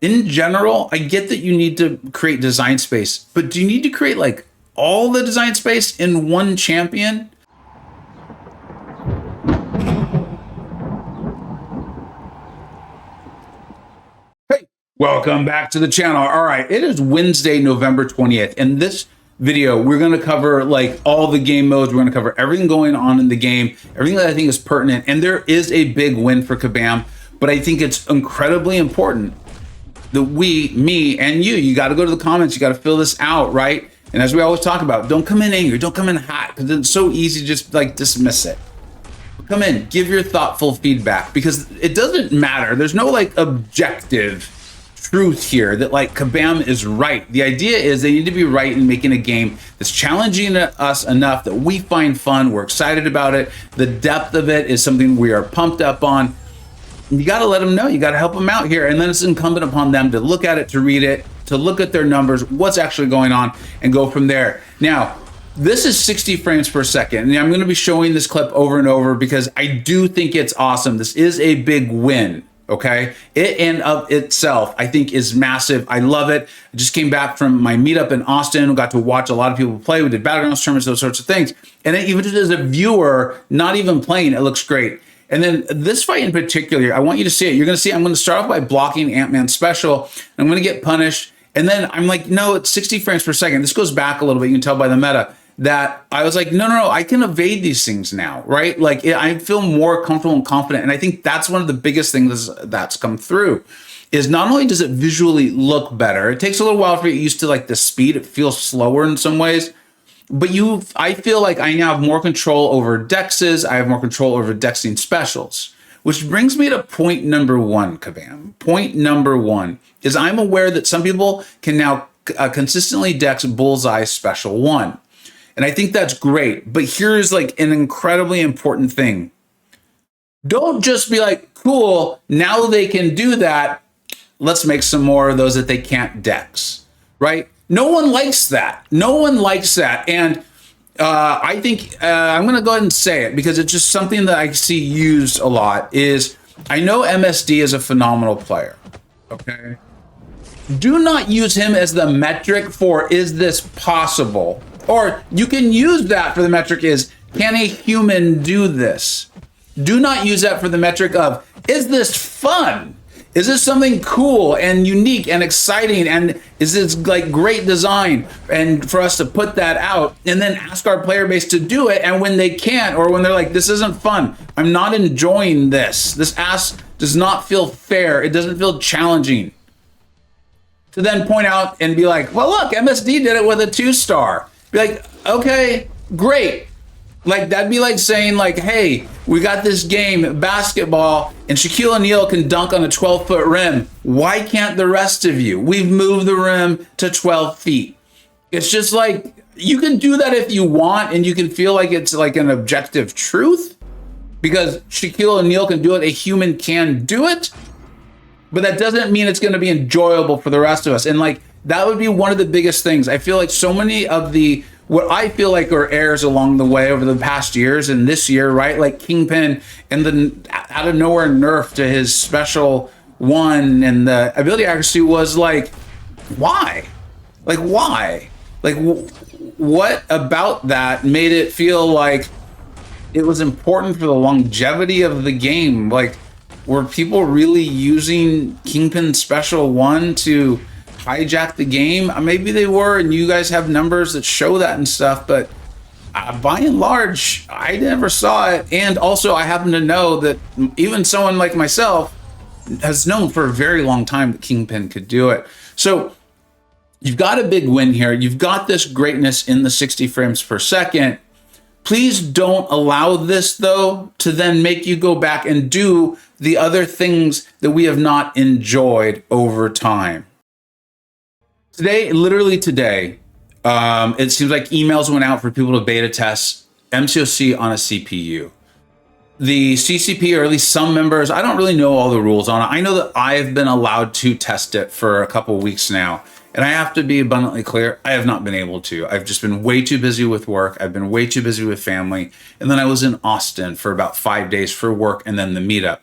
in general, I get that you need to create design space, but do you need to create like all the design space in one champion? Hey, welcome back to the channel. All right, it is Wednesday, November 20th, and this video, we're going to cover like all the game modes. We're going to cover everything going on in the game, everything that I think is pertinent, and there is a big win for Kabam, but I think it's incredibly important that me and you got to go to the comments, you got to fill this out, right? And as we always talk about, don't come in angry, don't come in hot, because it's so easy to just like dismiss it. Come in, give your thoughtful feedback, because it doesn't matter. There's no like objective truth here that like Kabam is right. The idea is they need to be right in making a game that's challenging us enough that we find fun, we're excited about it. The depth of it is something we are pumped up on. You got to let them know, you got to help them out here. And then it's incumbent upon them to look at it, to read it, to look at their numbers, what's actually going on, and go from there. Now, this is 60 frames per second. And I'm going to be showing this clip over and over because I do think it's awesome. This is a big win. Okay, it and of itself, I think, is massive. I love it. I just came back from my meetup in Austin. Got to watch a lot of people play. We did battlegrounds tournaments, those sorts of things. And then even just as a viewer, not even playing, it looks great. And then this fight in particular, I want you to see it. You're going to see, I'm going to start off by blocking Ant-Man special. I'm going to get punished. And then I'm like, no, it's 60 frames per second. This goes back a little bit. You can tell by the meta that I was like, no, I can evade these things now, right? Like I feel more comfortable and confident. And I think that's one of the biggest things that's come through is not only does it visually look better, it takes a little while for you to get used to like the speed. It feels slower in some ways. But I feel like I now have more control over dexes. I have more control over dexing specials, which brings me to point number one, Kabam. Point number one is I'm aware that some people can now consistently dex bullseye special one. And I think that's great. But here's like an incredibly important thing. Don't just be like, cool, now they can do that. Let's make some more of those that they can't dex, right? No one likes that. No one likes that. And I think I'm going to go ahead and say it because it's just something that I see used a lot is I know MSD is a phenomenal player. Okay. Do not use him as the metric for is this possible? Or you can use that for the metric is can a human do this? Do not use that for the metric of is this fun? Is this something cool and unique and exciting? And is this like great design? And for us to put that out and then ask our player base to do it. And when they can't, or when they're like, this isn't fun, I'm not enjoying this. This ask does not feel fair. It doesn't feel challenging. To then point out and be like, well, look, MSD did it with a 2-star. Be like, okay, great. Like that'd be like saying like, hey, we got this game, basketball, and Shaquille O'Neal can dunk on a 12-foot rim. Why can't the rest of you? We've moved the rim to 12 feet. It's just like, you can do that if you want, and you can feel like it's like an objective truth because Shaquille O'Neal can do it, a human can do it, but that doesn't mean it's gonna be enjoyable for the rest of us. And like, that would be one of the biggest things. I feel like so many of what I feel like are errors along the way over the past years and this year, right? Like Kingpin and the out of nowhere nerf to his special one and the ability accuracy was like, why? Like, why? Like, what about that made it feel like it was important for the longevity of the game? Like, were people really using Kingpin special one to hijack the game? Maybe they were, and you guys have numbers that show that and stuff, but by and large, I never saw it. And also, I happen to know that even someone like myself has known for a very long time that Kingpin could do it. So you've got a big win here. You've got this greatness in the 60 frames per second. Please don't allow this, though, to then make you go back and do the other things that we have not enjoyed over time. Today, literally today, it seems like emails went out for people to beta test MCoC on a CPU. The CCP, or at least some members, I don't really know all the rules on it. I know that I've been allowed to test it for a couple of weeks now. And I have to be abundantly clear, I have not been able to. I've just been way too busy with work. I've been way too busy with family. And then I was in Austin for about 5 days for work and then the meetup.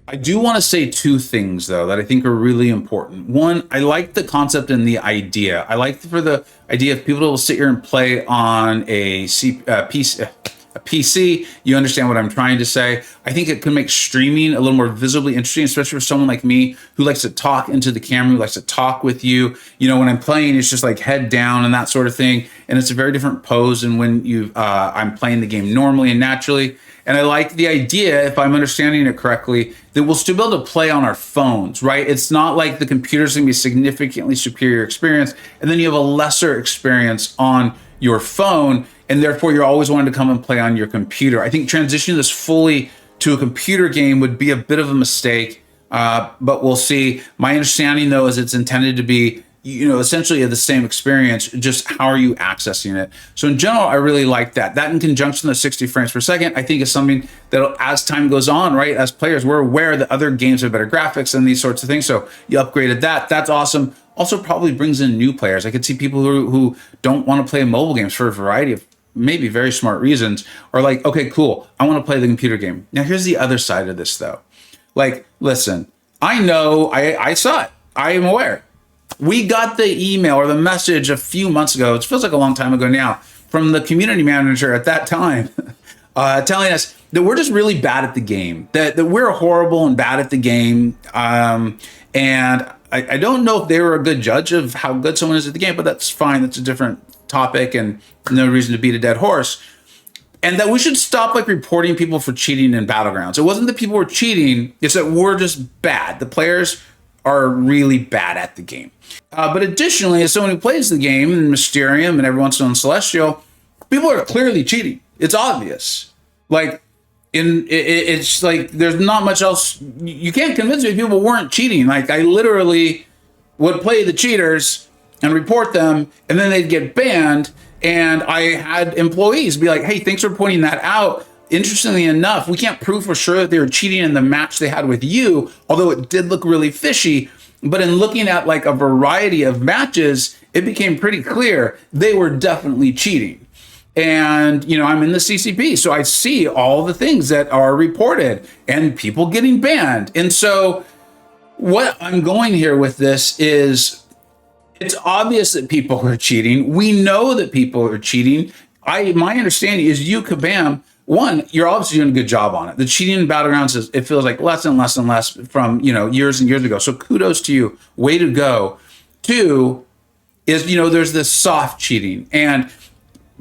I do want to say two things though that I think are really important. One, I like the concept and the idea. I like for the idea of people to sit here and play on PC. You understand what I'm trying to say? I think it can make streaming a little more visibly interesting, especially for someone like me who likes to talk into the camera, who likes to talk with you. You know, when I'm playing, it's just like head down and that sort of thing, and it's a very different pose than when I'm playing the game normally and naturally. And I like the idea, if I'm understanding it correctly, that we'll still be able to play on our phones, right? It's not like the computer's gonna be a significantly superior experience, and then you have a lesser experience on your phone, and therefore you're always wanting to come and play on your computer. I think transitioning this fully to a computer game would be a bit of a mistake, but we'll see. My understanding, though, is it's intended to be, you know, essentially the same experience, just how are you accessing it? So in general, I really like that. That in conjunction with 60 frames per second, I think is something that as time goes on, right, as players, we're aware that other games have better graphics and these sorts of things. So you upgraded that. That's awesome. Also probably brings in new players. I could see people who don't want to play mobile games for a variety of maybe very smart reasons, or like, okay, cool, I want to play the computer game. Now here's the other side of this though. Like, listen, I know, I saw it. I am aware. We got the email or the message a few months ago, it feels like a long time ago now, from the community manager at that time, telling us that we're just really bad at the game, that we're horrible and bad at the game. And I don't know if they were a good judge of how good someone is at the game, but that's fine. That's a different topic and no reason to beat a dead horse. And that we should stop like reporting people for cheating in Battlegrounds. It wasn't that people were cheating, it's that we're just bad. The players are really bad at the game. But additionally, as someone who plays the game in Mysterium and every once in a while in Celestial, people are clearly cheating. It's obvious. Like, it's like there's not much else. You can't convince me people weren't cheating. Like, I literally would play the cheaters and report them, and then they'd get banned. And I had employees be like, hey, thanks for pointing that out. Interestingly enough, we can't prove for sure that they were cheating in the match they had with you, although it did look really fishy. But in looking at like a variety of matches, it became pretty clear they were definitely cheating. And, you know, I'm in the CCP, so I see all the things that are reported and people getting banned. And so what I'm going here with this is it's obvious that people are cheating. We know that people are cheating. My understanding is you, Kabam, one, you're obviously doing a good job on it. The cheating in Battlegrounds is, it feels like less and less and less from, you know, years and years ago. So kudos to you. Way to go. Two is, you know, there's this soft cheating. And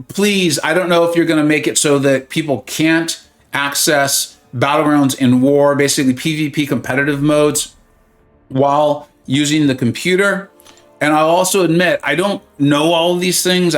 please, I don't know if you're going to make it so that people can't access Battlegrounds in war, basically PvP competitive modes, while using the computer. And I'll also admit, I don't know all of these things,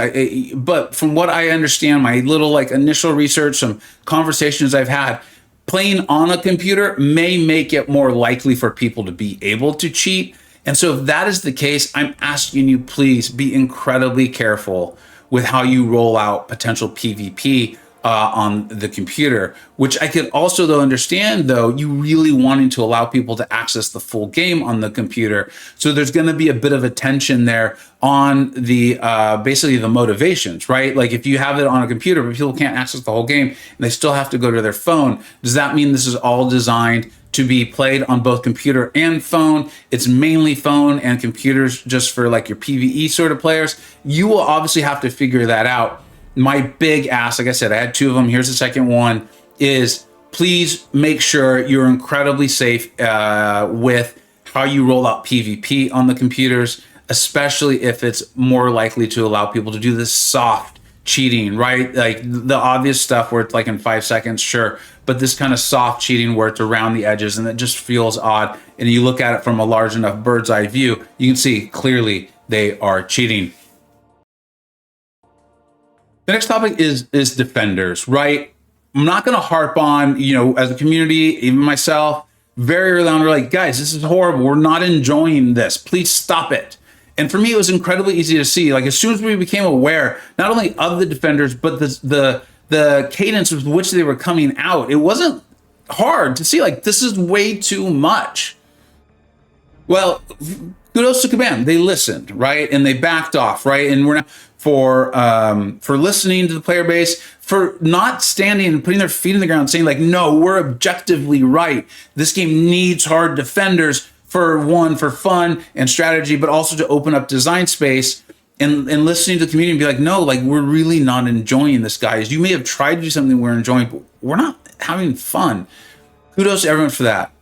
but from what I understand, my little like initial research, some conversations I've had, playing on a computer may make it more likely for people to be able to cheat. And so if that is the case, I'm asking you, please be incredibly careful with how you roll out potential PvP on the computer, which I could also though understand though, you really wanting to allow people to access the full game on the computer. So there's going to be a bit of a tension there on the basically the motivations, right? Like if you have it on a computer, but people can't access the whole game and they still have to go to their phone, does that mean this is all designed to be played on both computer and phone? It's mainly phone and computers just for like your PvE sort of players. You will obviously have to figure that out. My big ask, like I said, I had two of them. Here's the second one, is please make sure you're incredibly safe with how you roll out PvP on the computers, especially if it's more likely to allow people to do this soft cheating, right? Like the obvious stuff where it's like in 5 seconds, sure. But this kind of soft cheating where it's around the edges and it just feels odd. And you look at it from a large enough bird's eye view, you can see clearly they are cheating. The next topic is defenders, right? I'm not going to harp on, you know, as a community, even myself, very early on, we're like, guys, this is horrible. We're not enjoying this. Please stop it. And for me, it was incredibly easy to see. Like as soon as we became aware, not only of the defenders, but the cadence with which they were coming out, it wasn't hard to see like, this is way too much. Well, kudos to Kabam. They listened, right? And they backed off, right? And we're not for listening to the player base, for not standing and putting their feet in the ground, saying like, no, we're objectively right. This game needs hard defenders for fun and strategy, but also to open up design space. And listening to the community and be like, no, like we're really not enjoying this, guys. You may have tried to do something we're enjoying, but we're not having fun. Kudos to everyone for that.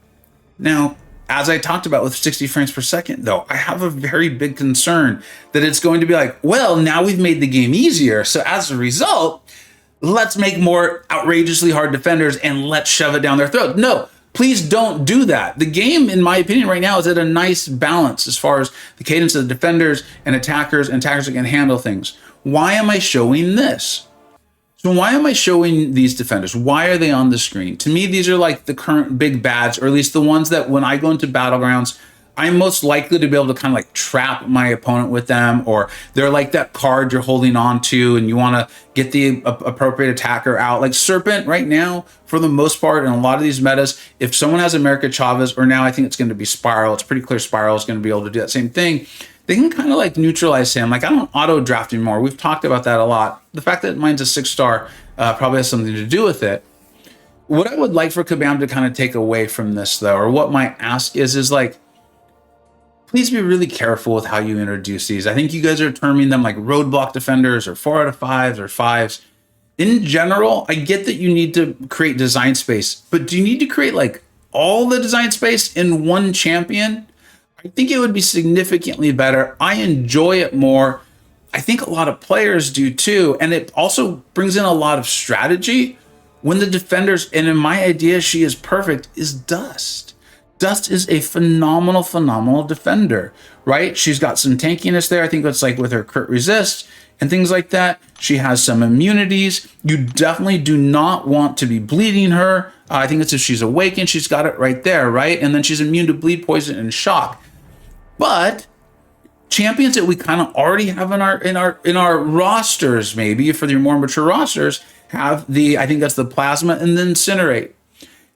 Now, as I talked about with 60 frames per second, though, I have a very big concern that it's going to be like, well, now we've made the game easier. So as a result, let's make more outrageously hard defenders and let's shove it down their throat. No, please don't do that. The game, in my opinion, right now is at a nice balance as far as the cadence of the defenders and attackers that can handle things. Why am I showing this? So why am I showing these defenders? Why are they on the screen? To me, these are like the current big bads, or at least the ones that when I go into battlegrounds, I'm most likely to be able to kind of like trap my opponent with them, or they're like that card you're holding on to and you want to get the appropriate attacker out. Like Serpent right now, for the most part, in a lot of these metas, if someone has America Chavez, or now I think it's going to be Spiral, it's pretty clear Spiral is going to be able to do that same thing. They can kind of like neutralize him. Like I don't auto draft anymore. We've talked about that a lot. The fact that mine's a 6-star probably has something to do with it. What I would like for Kabam to kind of take away from this though, or what my ask is like, please be really careful with how you introduce these. I think you guys are terming them like roadblock defenders or 4 out of 5s or 5s. In general, I get that you need to create design space, but do you need to create like all the design space in one champion? I think it would be significantly better. I enjoy it more. I think a lot of players do too. And it also brings in a lot of strategy when the defenders, and in my idea, she is perfect, is Dust. Dust is a phenomenal defender, right? She's got some tankiness there. I think it's like with her crit resist and things like that. She has some immunities. You definitely do not want to be bleeding her. I think it's if she's awakened, she's got it right there, right? And then she's immune to bleed, poison, and shock. But champions that we kind of already have in our rosters, maybe for your more mature rosters, have I think that's the plasma and the incinerate.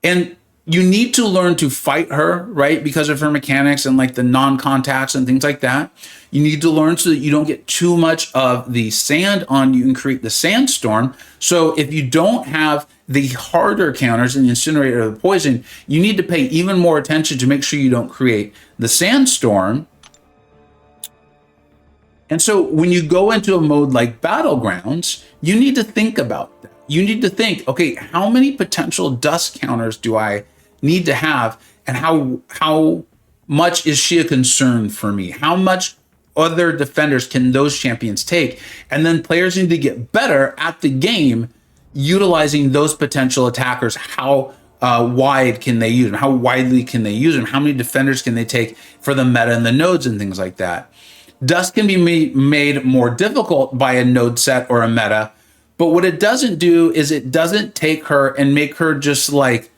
And you need to learn to fight her, right? Because of her mechanics and like the non-contacts and things like that. You need to learn so that you don't get too much of the sand on you and create the sandstorm. So if you don't have the harder counters in the incinerator or the poison, you need to pay even more attention to make sure you don't create the sandstorm. And so when you go into a mode like Battlegrounds, you need to think about that. You need to think, okay, how many potential dust counters do I need to have, and how much is she a concern for me? How much other defenders can those champions take? And then players need to get better at the game utilizing those potential attackers. How wide can they use them? How widely can they use them? How many defenders can they take for the meta and the nodes and things like that? Dust can be made more difficult by a node set or a meta, but what it doesn't do is it doesn't take her and make her just like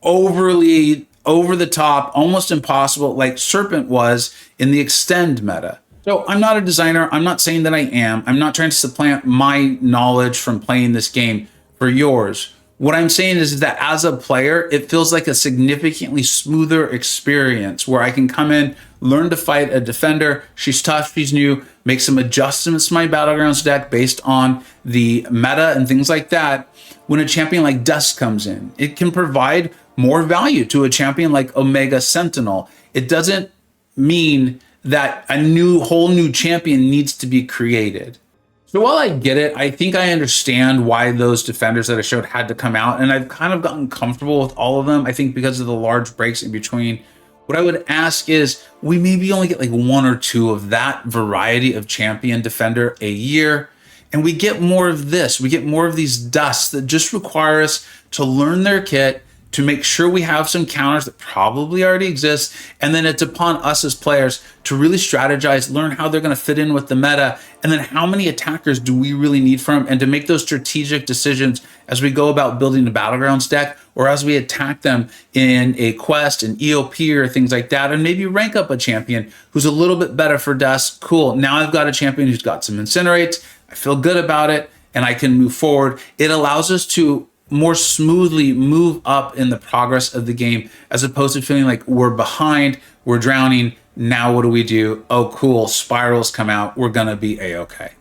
overly over the top, almost impossible, like Serpent was in the extend meta. So I'm not a designer. I'm not saying that I am. I'm not trying to supplant my knowledge from playing this game for yours. What I'm saying is that as a player, it feels like a significantly smoother experience where I can come in, learn to fight a defender. She's tough, she's new, make some adjustments to my Battlegrounds deck based on the meta and things like that. When a champion like Dust comes in, it can provide more value to a champion like Omega Sentinel. It doesn't mean that a whole new champion needs to be created. So while I get it, I think I understand why those defenders that I showed had to come out, and I've kind of gotten comfortable with all of them, I think because of the large breaks in between. What I would ask is, we maybe only get like 1 or 2 of that variety of champion defender a year, and we get more of this. We get more of these dusts that just require us to learn their kit, to make sure we have some counters that probably already exist. And then it's upon us as players to really strategize, learn how they're going to fit in with the meta, and then how many attackers do we really need from them, and to make those strategic decisions as we go about building a Battlegrounds deck, or as we attack them in a quest, an EOP, or things like that, and maybe rank up a champion who's a little bit better for Dust. Cool, now I've got a champion who's got some incinerates, I feel good about it, and I can move forward. It allows us to more smoothly move up in the progress of the game, as opposed to feeling like we're behind, we're drowning, Now what do? Oh, cool. Spirals come out. We're going to be A-okay.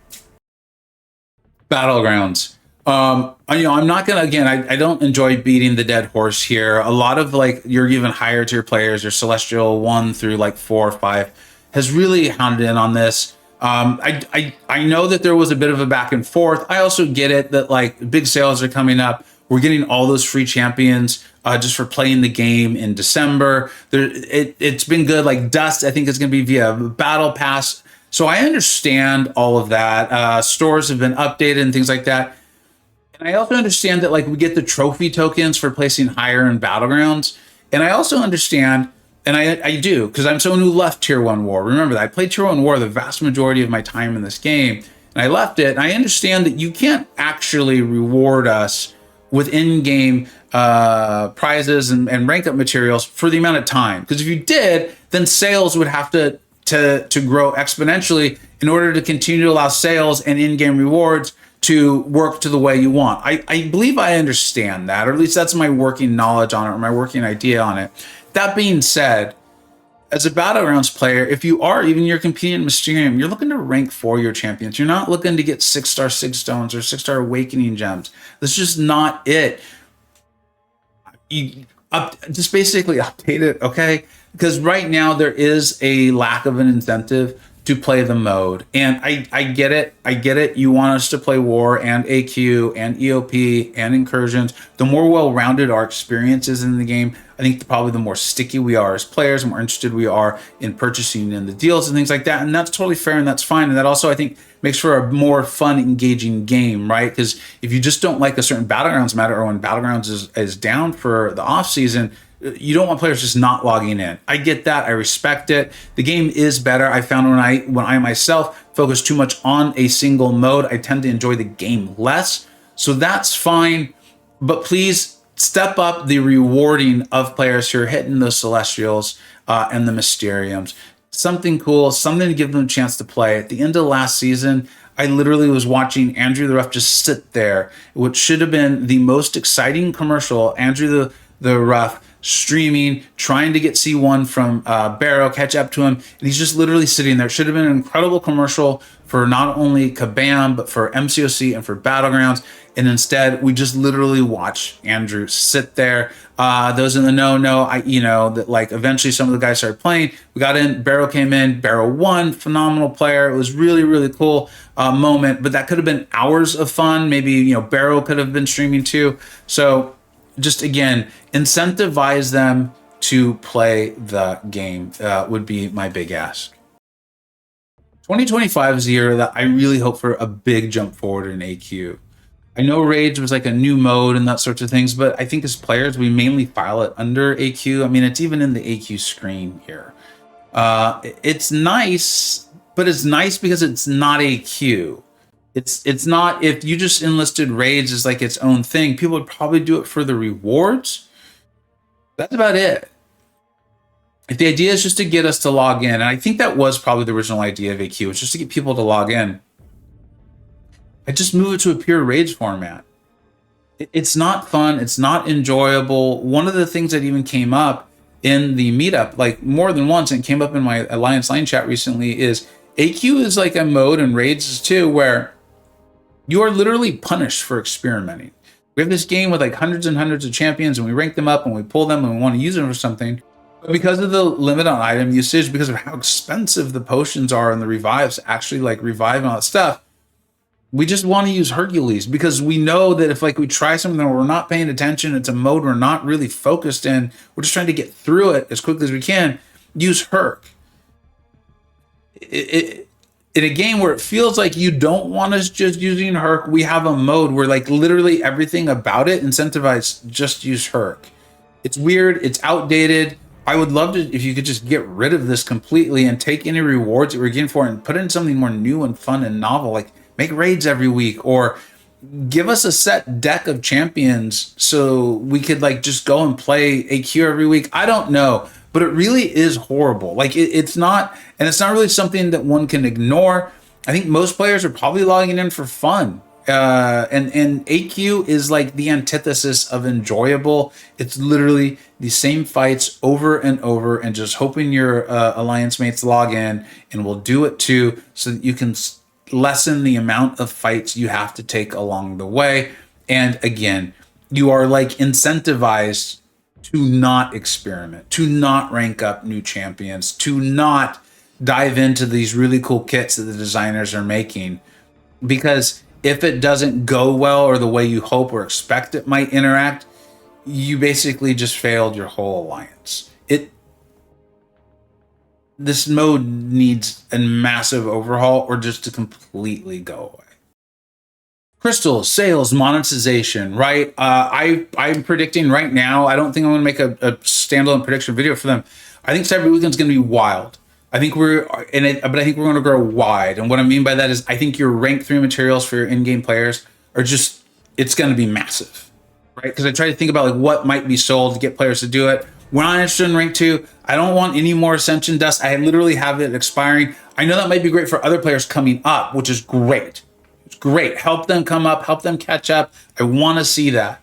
Battlegrounds. I'm not gonna, again, I don't enjoy beating the dead horse here. A lot of like your even higher tier players, your Celestial 1 through like 4 or 5, has really hounded in on this. I know that there was a bit of a back and forth. I also get it that like big sales are coming up. We're getting all those free champions just for playing the game in December. It's been good. Like Dust, I think it's going to be via Battle Pass. So I understand all of that. Stores have been updated and things like that. And I also understand that like we get the trophy tokens for placing higher in Battlegrounds. And I also understand, and I do, because I'm someone who left Tier 1 War. Remember that I played Tier 1 War the vast majority of my time in this game. And I left it. And I understand that you can't actually reward us with in-game prizes and rank up materials for the amount of time. Because if you did, then sales would have to grow exponentially in order to continue to allow sales and in-game rewards to work to the way you want. I believe I understand that, or at least that's my working knowledge on it, or my working idea on it. That being said, as a Battlegrounds player, if you are, even you're competing in Mysterium, you're looking to rank for your champions. You're not looking to get 6-star Sig Stones or 6-star Awakening Gems. That's just not it. Just basically update it, okay? Because right now there is a lack of an incentive to play the mode. And I get it. I get it. You want us to play War and AQ and EOP and Incursions. The more well-rounded our experience is in the game, I think probably the more sticky we are as players, the more interested we are in purchasing in the deals and things like that. And that's totally fair and that's fine. And that also, I think, makes for a more fun, engaging game, right? Because if you just don't like a certain Battlegrounds meta, or when Battlegrounds is down for the off season, you don't want players just not logging in. I get that. I respect it. The game is better. I found when I myself focus too much on a single mode, I tend to enjoy the game less. So that's fine. But please step up the rewarding of players who are hitting those Celestials and the Mysteriums. Something cool, something to give them a chance to play. At the end of last season, I literally was watching Andrew the Ref just sit there, which should have been the most exciting commercial. Andrew the Ref streaming, trying to get C1 from Barrow, catch up to him, and he's just literally sitting there. It should have been an incredible commercial for not only Kabam, but for MCoC and for Battlegrounds. And instead, we just literally watch Andrew sit there. Those in the know, that like eventually some of the guys started playing. We got in, Barrow came in, Barrow won, phenomenal player. It was really, really cool moment, but that could have been hours of fun. Maybe, Barrow could have been streaming too. So just again, incentivize them to play the game would be my big ask. 2025 is a year that I really hope for a big jump forward in AQ. I know Rage was like a new mode and that sorts of things, but I think as players, we mainly file it under AQ. I mean, it's even in the AQ screen here. It's nice, but it's nice because it's not AQ. It's not, if you just enlisted Rage as like its own thing, people would probably do it for the rewards. That's about it. If the idea is just to get us to log in, and I think that was probably the original idea of AQ, was just to get people to log in, I just move it to a pure Rage format. It's not fun. It's not enjoyable. One of the things that even came up in the meetup, like more than once, and came up in my Alliance Line chat recently, is AQ is like a mode, and Rage is too, where you are literally punished for experimenting. We have this game with like hundreds and hundreds of champions, and we rank them up and we pull them and we want to use them for something. But because of the limit on item usage, because of how expensive the potions are and the revives, actually like revive and all that stuff, we just want to use Hercules because we know that if like we try something where we're not paying attention, it's a mode we're not really focused in, we're just trying to get through it as quickly as we can, use Herc. In a game where it feels like you don't want us just using Herc, we have a mode where like literally everything about it incentivizes just use Herc. It's weird, it's outdated. I would love to if you could just get rid of this completely and take any rewards that we're getting for it and put in something more new and fun and novel, like make raids every week, or give us a set deck of champions so we could like just go and play AQ every week. I don't know, but it really is horrible. Like it's not, and it's not really something that one can ignore. I think most players are probably logging in for fun. And AQ is like the antithesis of enjoyable. It's literally the same fights over and over, and just hoping your alliance mates log in and will do it too, so that you can lessen the amount of fights you have to take along the way. And again, you are like incentivized to not experiment, to not rank up new champions, to not dive into these really cool kits that the designers are making. Because if it doesn't go well or the way you hope or expect it might interact, you basically just failed your whole alliance. This mode needs a massive overhaul or just to completely go away. Crystals, sales, monetization, right? I'm predicting right now, I don't think I'm going to make a standalone prediction video for them. I think Cyber Weekend's going to be wild. I think we're in it, but I think we're going to grow wide. And what I mean by that is I think your rank 3 materials for your in-game players are just, it's going to be massive, right? Because I try to think about like what might be sold to get players to do it. We're not interested in rank 2. I don't want any more Ascension dust. I literally have it expiring. I know that might be great for other players coming up, which is great. It's great. Help them come up, help them catch up. I want to see that.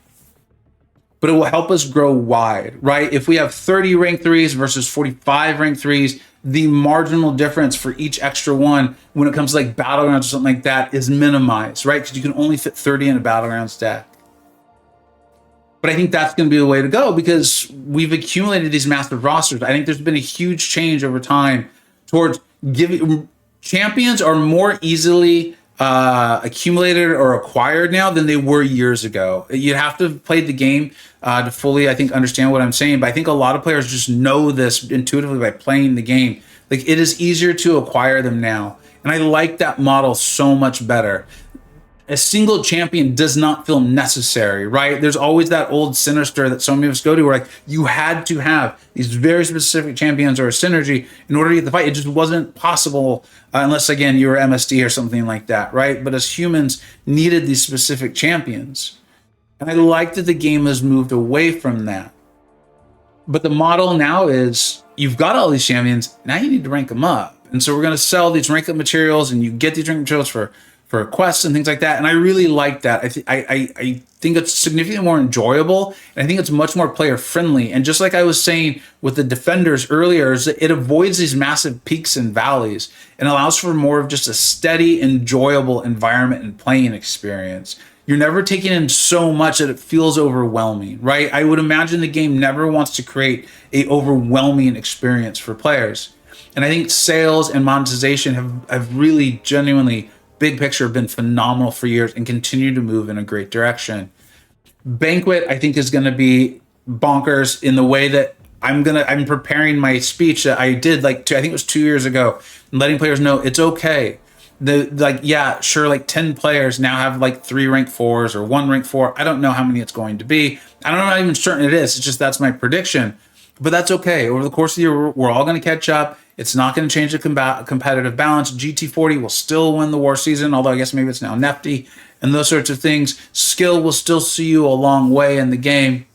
But it will help us grow wide, right? If we have 30 rank 3s versus 45 rank 3s, the marginal difference for each extra one when it comes to like Battlegrounds or something like that is minimized, right? Because you can only fit 30 in a Battlegrounds deck. But I think that's going to be the way to go because we've accumulated these massive rosters. I think there's been a huge change over time towards giving champions are more easily accumulated or acquired now than they were years ago. You have to have played the game to fully, I think, understand what I'm saying. But I think a lot of players just know this intuitively by playing the game. Like it is easier to acquire them now. And I like that model so much better. A single champion does not feel necessary, right? There's always that old sinister that so many of us go to where like you had to have these very specific champions or a synergy in order to get the fight. It just wasn't possible unless, again, you were MSD or something like that, right? But as humans needed these specific champions. And I like that the game has moved away from that. But the model now is you've got all these champions, now you need to rank them up. And so we're going to sell these rank up materials and you get these rank materials for quests and things like that. And I really like that. I think it's significantly more enjoyable. And I think it's much more player friendly. And just like I was saying with the Defenders earlier, is that it avoids these massive peaks and valleys and allows for more of just a steady, enjoyable environment and playing experience. You're never taking in so much that it feels overwhelming, right? I would imagine the game never wants to create a overwhelming experience for players. And I think sales and monetization have really genuinely big picture been phenomenal for years and continue to move in a great direction. Banquet, I think, is going to be bonkers in the way that I'm preparing my speech that I did I think it was 2 years ago, and letting players know it's okay. Like 10 players now have like 3 rank 4s or 1 rank 4. I don't know how many it's going to be. I'm not even certain it is. It's just that's my prediction. But that's okay. Over the course of the year, we're all going to catch up. It's not going to change the competitive balance. GT40 will still win the war season, although I guess maybe it's now Nefty and those sorts of things. Skill will still see you a long way in the game.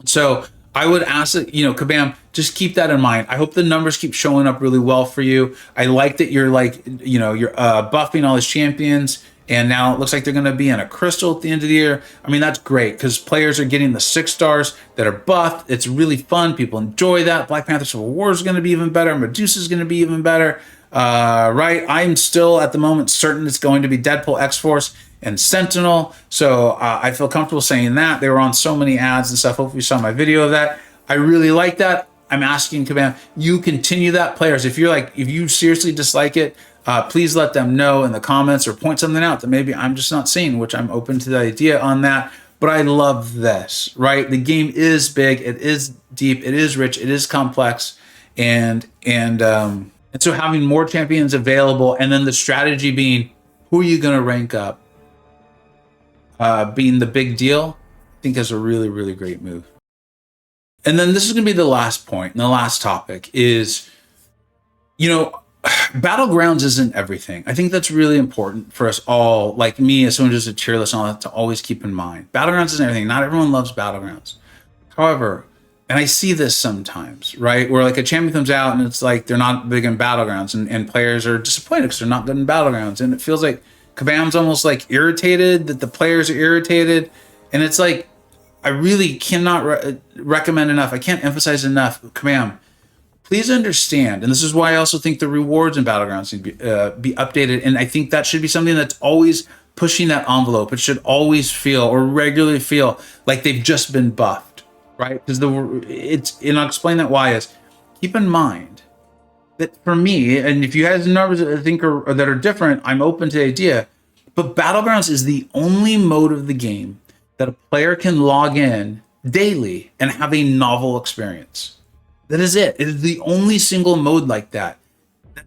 So I would ask that, Kabam, just keep that in mind. I hope the numbers keep showing up really well for you. I like that you're buffing all these champions. And now it looks like they're going to be in a crystal at the end of the year. I mean, that's great because players are getting the 6 stars that are buffed. It's really fun. People enjoy that. Black Panther Civil War is going to be even better. Medusa is going to be even better. Right? I'm still at the moment certain it's going to be Deadpool, X-Force, and Sentinel. So I feel comfortable saying that. They were on so many ads and stuff. Hopefully you saw my video of that. I really like that. I'm asking Kabam, you continue that. Players, if you seriously dislike it, please let them know in the comments or point something out that maybe I'm just not seeing, which I'm open to the idea on that. But I love this, right? The game is big, it is deep, it is rich, it is complex, and so having more champions available, and then the strategy being who are you going to rank up, being the big deal, I think is a really, really great move. And then this is going to be the last point, and the last topic is, Battlegrounds isn't everything. I think that's really important for us all, like me as someone who's a tier list and all that, to always keep in mind. Battlegrounds isn't everything. Not everyone loves Battlegrounds. However, and I see this sometimes, right, where like a champion comes out and it's like they're not big in Battlegrounds, and players are disappointed because they're not good in Battlegrounds. And it feels like Kabam's almost like irritated that the players are irritated. And it's like, I really cannot recommend enough. I can't emphasize enough. Kabam, please understand. And this is why I also think the rewards in Battlegrounds need to be updated. And I think that should be something that's always pushing that envelope. It should always feel, or regularly feel, like they've just been buffed, right? Because and I'll explain that why is, keep in mind that for me, and if you guys numbers that I think are that are different, I'm open to the idea. But Battlegrounds is the only mode of the game that a player can log in daily and have a novel experience. That is it. It is the only single mode like that.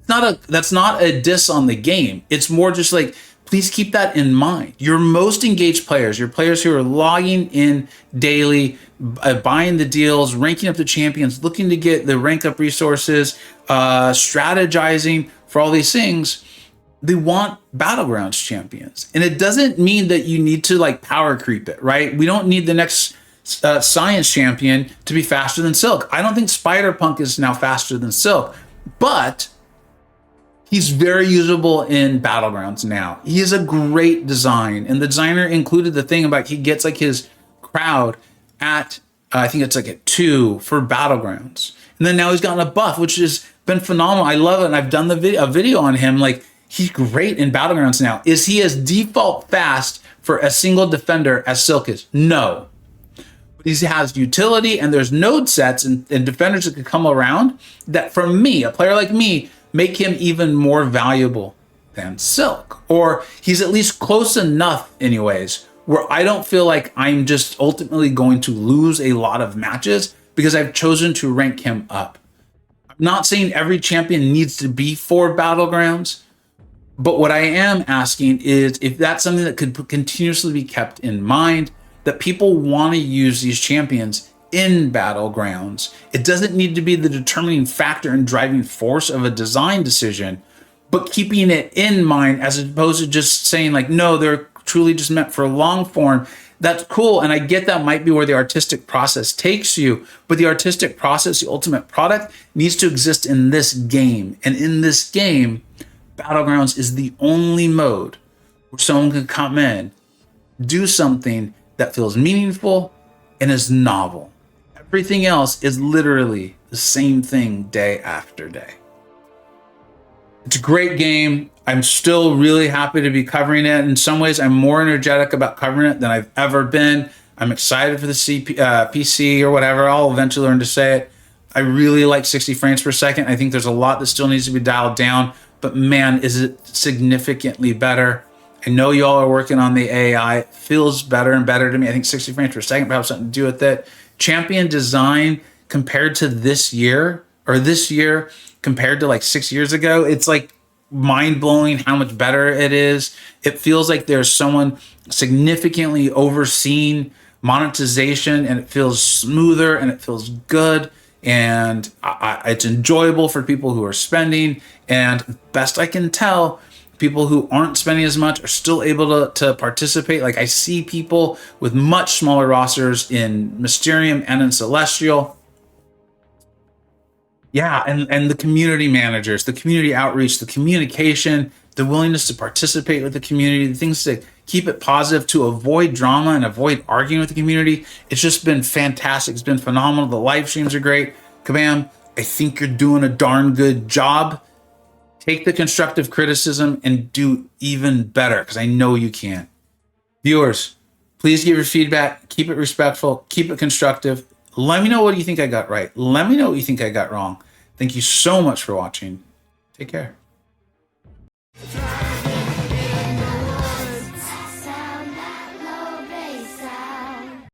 That's not a diss on the game. It's more just like, please keep that in mind. Your most engaged players, your players who are logging in daily, buying the deals, ranking up the champions, looking to get the rank up resources, strategizing for all these things, they want Battlegrounds champions. And it doesn't mean that you need to like power creep it, right? We don't need the next science champion to be faster than Silk. I don't think Spider-Punk is now faster than Silk, but he's very usable in Battlegrounds now. He is a great design, and the designer included the thing about he gets like his crowd at I think it's like at 2 for Battlegrounds, and then now he's gotten a buff, which has been phenomenal. I love it, and I've done a video on him. Like, he's great in Battlegrounds now. Is he as default fast for a single defender as Silk is? No. But he has utility, and there's node sets and defenders that could come around that, for me, a player like me, make him even more valuable than Silk. Or he's at least close enough anyways, where I don't feel like I'm just ultimately going to lose a lot of matches because I've chosen to rank him up. I'm not saying every champion needs to be for Battlegrounds, but what I am asking is if that's something that could continuously be kept in mind, that people want to use these champions in Battlegrounds. It doesn't need to be the determining factor and driving force of a design decision, but keeping it in mind as opposed to just saying like, no, they're truly just meant for long form. That's cool. And I get that might be where the artistic process takes you, but the artistic process, the ultimate product, needs to exist in this game. And in this game, Battlegrounds is the only mode where someone can come in, do something that feels meaningful and is novel. Everything else is literally the same thing day after day. It's a great game. I'm still really happy to be covering it. In some ways, I'm more energetic about covering it than I've ever been. I'm excited for the PC or whatever. I'll eventually learn to say it. I really like 60 frames per second. I think there's a lot that still needs to be dialed down, but man, is it significantly better. I know y'all are working on the AI. It feels better and better to me. I think 60 frames per second probably has something to do with it. Champion design compared to this year, or this year compared to like 6 years ago, it's like mind-blowing how much better it is. It feels like there's someone significantly overseeing monetization, and it feels smoother and it feels good, and it's enjoyable for people who are spending. And best I can tell, people who aren't spending as much are still able to participate. Like, I see people with much smaller rosters in Mysterium and in Celestial. Yeah, and the community managers, the community outreach, the communication, the willingness to participate with the community, the things to keep it positive, to avoid drama and avoid arguing with the community. It's just been fantastic. It's been phenomenal. The live streams are great. Kabam, I think you're doing a darn good job. Take the constructive criticism and do even better, because I know you can. Viewers, please give your feedback. Keep it respectful. Keep it constructive. Let me know what you think I got right. Let me know what you think I got wrong. Thank you so much for watching. Take care.